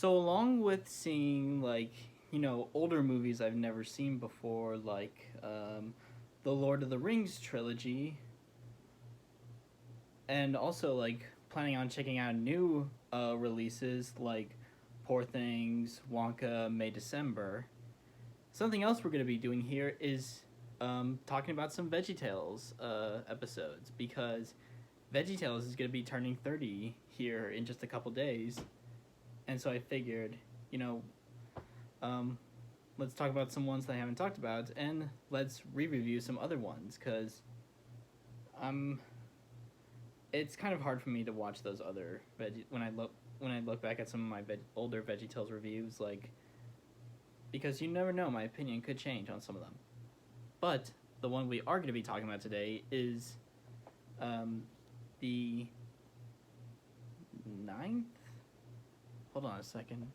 So along with seeing like older movies I've never seen before, like the Lord of the Rings trilogy, and also like planning on checking out new releases like Poor Things, Wonka, May December. Something else we're going to be doing here is talking about some VeggieTales episodes because VeggieTales is going to be turning 30 here in just a couple days, and so I figured, you know, um, let's talk about some ones that I haven't talked about, and let's re-review some other ones because I'm. It's kind of hard for me to watch those other when I look back at some of my older VeggieTales reviews, like because you never know, my opinion could change on some of them. But the one we are going to be talking about today is the ninth. Hold on a second.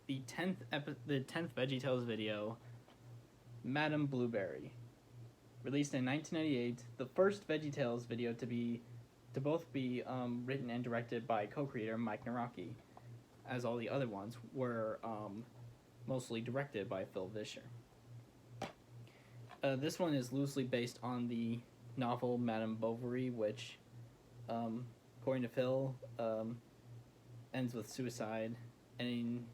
The tenth VeggieTales video, Madame Blueberry, released in 1998, the first VeggieTales video to both be written and directed by co-creator Mike Naraki, as all the other ones were mostly directed by Phil Vischer. This one is loosely based on the novel Madame Bovary, which, according to Phil, ends with suicide, and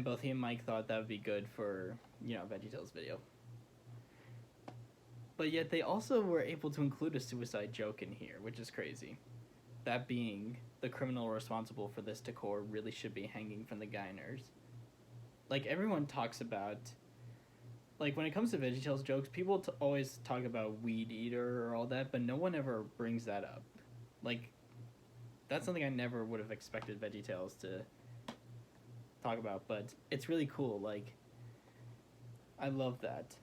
both he and Mike thought that would be good for VeggieTales video. But yet they also were able to include a suicide joke in here, which is crazy. That being, the criminal responsible for this decor really should be hanging from the Guiners. Like, everyone talks about... Like, when it comes to VeggieTales jokes, people always talk about Weed Eater or all that, but no one ever brings that up. Like, that's something I never would have expected VeggieTales to talk about, but it's really cool. Like, I love that.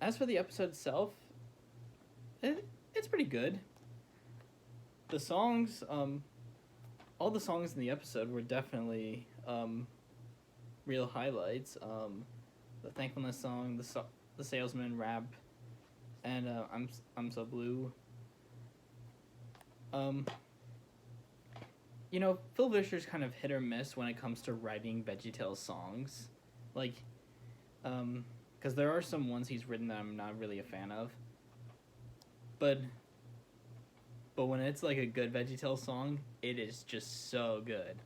As for the episode itself, it's pretty good. The songs, all the songs in the episode were definitely real highlights. The Thankfulness song, the Salesman rap, and I'm So Blue. Phil Vischer's kind of hit or miss when it comes to writing VeggieTales songs. Like, because there are some ones he's written that I'm not really a fan of. But when it's like a good VeggieTales song, it is just so good.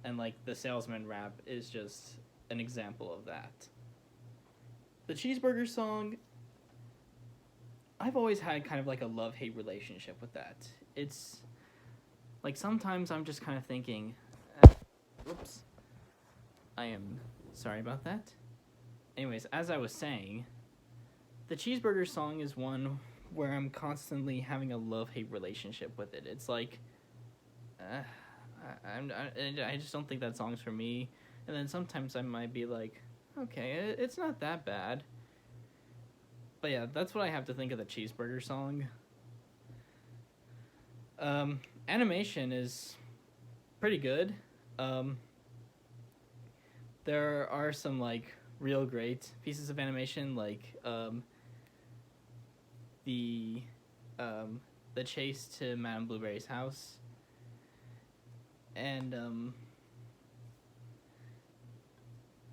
And like the Salesman rap is just an example of that. The Cheeseburger song, I've always had kind of like a love-hate relationship with that. It's like sometimes I'm just kind of thinking, oops, I am sorry about that. Anyways, as I was saying, the Cheeseburger song is one where I'm constantly having a love-hate relationship with it. It's like, I just don't think that song's for me. And then sometimes I might be like, okay, it's not that bad. But yeah, that's what I have to think of the Cheeseburger song. Animation is pretty good. There are some like real great pieces of animation, like the chase to Madame Blueberry's house, and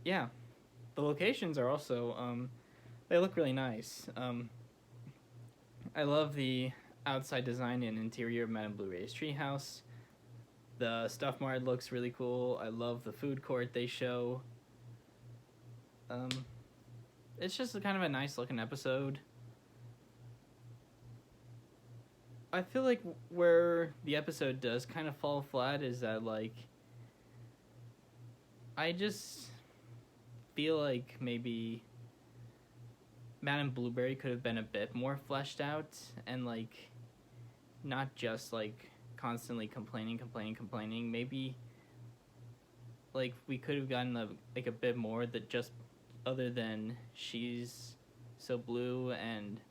yeah, the locations are also they look really nice. I love the outside design and interior of Madame Blueberry's treehouse. The Stuff Mart looks really cool. I love the food court they show. It's just kind of a nice looking episode. I feel like where the episode does kind of fall flat is that, like, I just feel like maybe Madame Blueberry could have been a bit more fleshed out and, like, not just, like, constantly complaining. Maybe, like, we could have gotten, a bit more that just other than she's so blue and,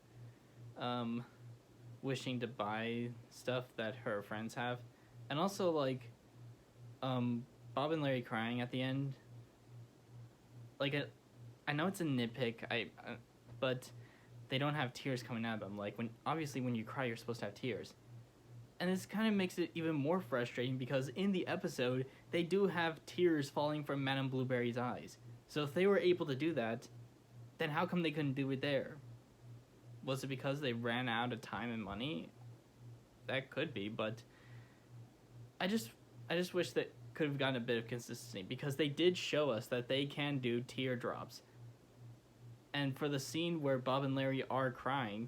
wishing to buy stuff that her friends have. And also, like, Bob and Larry crying at the end. like I know it's a nitpick, but they don't have tears coming out of them. Like when you cry, you're supposed to have tears, and this kind of makes it even more frustrating because in the episode they do have tears falling from Madame Blueberry's eyes. So if they were able to do that, then how come they couldn't do it there? Was it because they ran out of time and money? That could be, but I just wish that could have gotten a bit of consistency because they did show us that they can do teardrops. And for the scene where Bob and Larry are crying,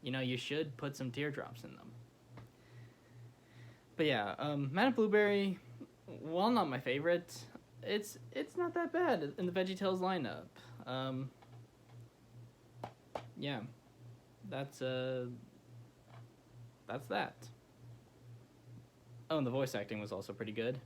you should put some teardrops in them. But yeah, Madame Blueberry, while not my favorite, it's not that bad in the VeggieTales lineup. Yeah, that's that. Oh, and the voice acting was also pretty good.